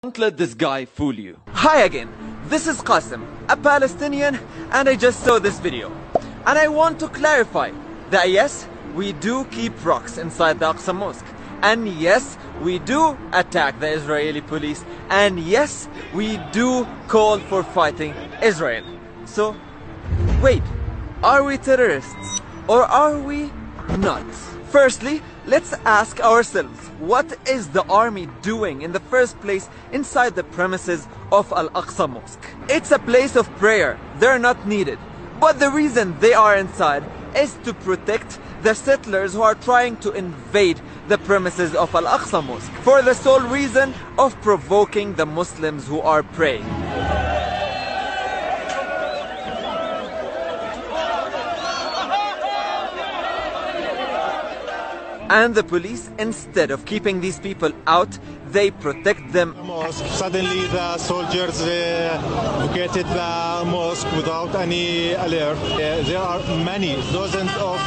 Don't let this guy fool you. Hi again, this is Qasim, a Palestinian, and I just saw this video. And I want to clarify that yes, we do keep rocks inside the Aqsa Mosque. And yes, we do attack the Israeli police. And yes, we do call for fighting Israel. So, wait, are we terrorists or are we not? Firstly, let's ask ourselves, what is the army doing in the first place inside the premises of Al-Aqsa Mosque? It's a place of prayer, they're not needed. But the reason they are inside is to protect the settlers who are trying to invade the premises of Al-Aqsa Mosque for the sole reason of provoking the Muslims who are praying. And the police, instead of keeping these people out, they protect them. Suddenly the soldiers vacated the mosque without any alert. There are many, dozens of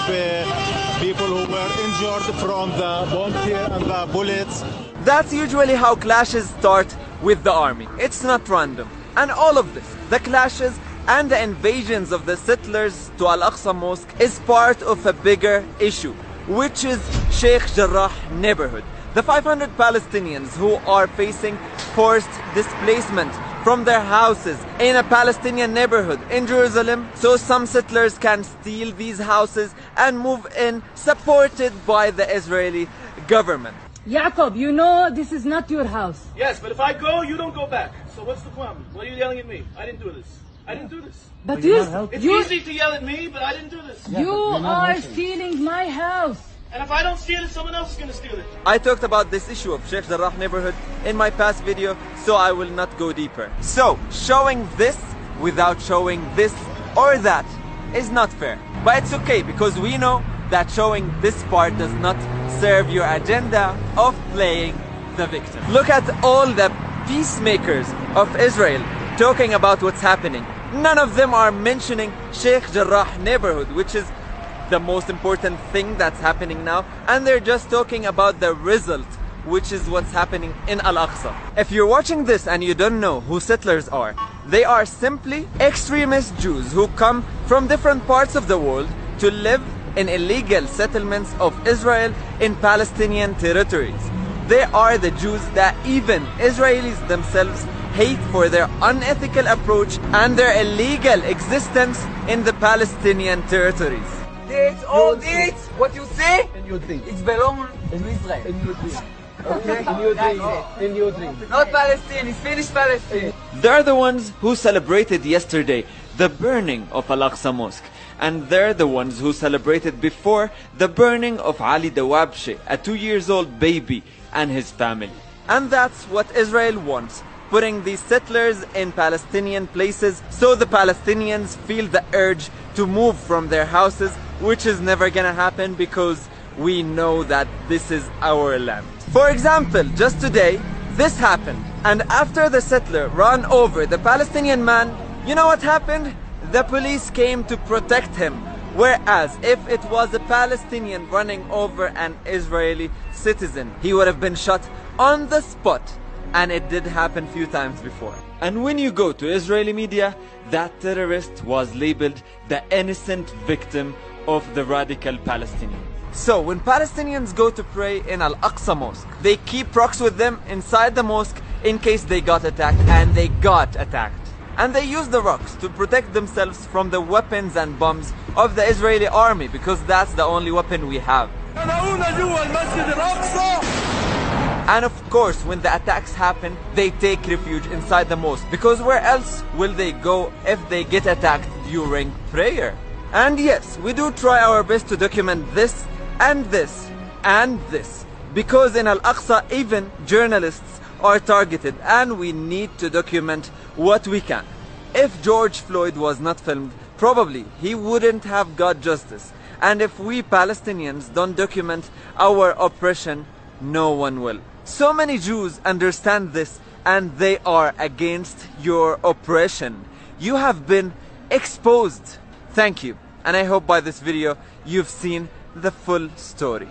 people who were injured from the bombs here and the bullets. That's usually how clashes start with the army. It's not random. And all of this, the clashes and the invasions of the settlers to Al-Aqsa Mosque, is part of a bigger issue, which is Sheikh Jarrah neighborhood. The 500 Palestinians who are facing forced displacement from their houses in a Palestinian neighborhood in Jerusalem, so some settlers can steal these houses and move in, supported by the Israeli government. Jacob, you know this is not your house. Yes, but if I go, you don't go back. So what's the problem? What are you yelling at me? I didn't do this. I didn't do this. But It's easy to yell at me, but I didn't do this. you are stealing my house. And if I don't steal it, someone else is going to steal it. I talked about this issue of Sheikh Jarrah neighborhood in my past video, so I will not go deeper. So, showing this without showing this or that is not fair. But it's okay, because we know that showing this part does not serve your agenda of playing the victim. Look at all the peacemakers of Israel talking about what's happening. None of them are mentioning Sheikh Jarrah neighborhood, which is the most important thing that's happening now, and they're just talking about the result, which is what's happening in Al-Aqsa. If you're watching this and you don't know who settlers are, they are simply extremist Jews who come from different parts of the world to live in illegal settlements of Israel in Palestinian territories. They are the Jews that even Israelis themselves hate for their unethical approach and their illegal existence in the Palestinian territories. Dates, all dates, what you say, In your dream. it's belong to Israel. In your dream. Okay? In your dream. In your dream. Not Palestine, it's finished Palestine. They're the ones who celebrated yesterday the burning of Al-Aqsa Mosque. And they're the ones who celebrated before the burning of Ali Dawabshi, a 2-year-old baby, and his family. And that's what Israel wants, putting these settlers in Palestinian places so the Palestinians feel the urge to move from their houses, which is never gonna happen because we know that this is our land. For example, just today, this happened, and after the settler ran over the Palestinian man, you know what happened? The police came to protect him. Whereas if it was a Palestinian running over an Israeli citizen, he would have been shot on the spot. And it did happen few times before. And when you go to Israeli media, that terrorist was labeled the innocent victim of the radical Palestinians. So when Palestinians go to pray in Al-Aqsa Mosque, they keep rocks with them inside the mosque in case they got attacked, and they got attacked. And they use the rocks to protect themselves from the weapons and bombs of the Israeli army, because that's the only weapon we have. And of course, when the attacks happen, they take refuge inside the mosque, because where else will they go if they get attacked during prayer? And yes, we do try our best to document this and this and this, because in Al-Aqsa even journalists are targeted, and we need to document what we can. If George Floyd was not filmed, probably he wouldn't have got justice. And if we Palestinians don't document our oppression, no one will. So many Jews understand this, and they are against your oppression. You have been exposed. Thank you. And I hope by this video you've seen the full story.